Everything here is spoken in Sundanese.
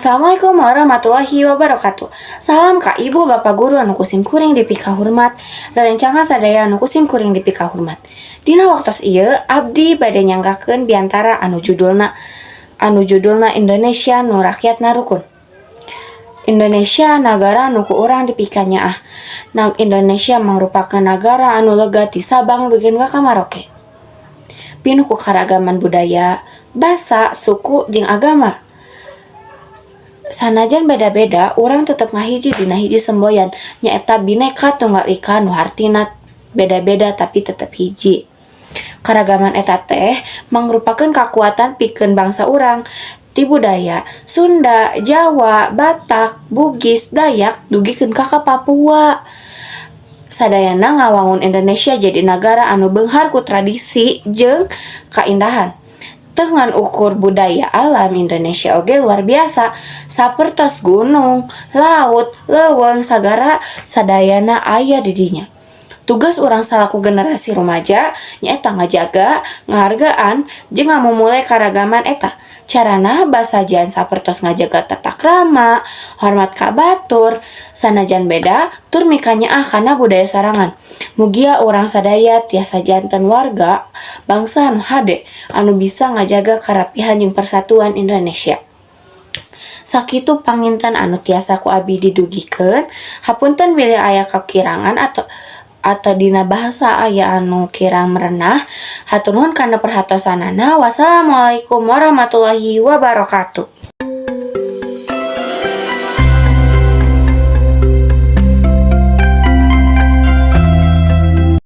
Assalamualaikum warahmatullahi wabarakatuh. Salam ka ibu bapak guru anu kusim kuring dipika hormat, rerencangan sadaya anu kusim kuring dipika hormat. Dina waktos ieu abdi bade nyanggakeun biantara anu judulna Indonesia nu rakyatna rukun. Indonesia nagara nu ku urang dipika nyaah. Indonesia merupakan negara anu lega ti Sabang dugian ka Maroke. Pinuh ku karagaman budaya, basa, suku, jeung agama. Sanajan beda-beda, urang tetep ngahiji dina hiji semboyan, nyaeta Bhinneka Tunggal Ika nu hartina beda-beda tapi tetep hiji. Karagaman eta teh mangrupakeun kakuatan pikeun bangsa urang ti budaya Sunda, Jawa, Batak, Bugis, Dayak dugikeun ka Papua. Sadayana ngawangun Indonesia jadi negara anu beunghar ku tradisi jeung kaindahan. Dengan ukur budaya alam Indonesia oge luar biasa, sapertos gunung, laut, leuweung, sagara sadayana aya di dinya. Tugas urang salaku generasi rumaja nyaeta ngajaga, ngahargaan, jeung ngamumule karagaman eta. Carana basajan sapertos ngajaga tata krama, hormat ka batur, sanajan beda tur mika nyaah kana budaya sarangan. Mugia urang sadaya tiasa janten warga bangsa anu hade anu bisa ngajaga karapihan jeung persatuan Indonesia. Sakitu panginten anu tiasa ku abdi didugikeun, hapunten bilih aya kakirangan atau dina bahasa aya anu kirang merenah. Hatur nuhun kana perhatosanana. Wassalamualaikum warahmatullahi wabarakatuh.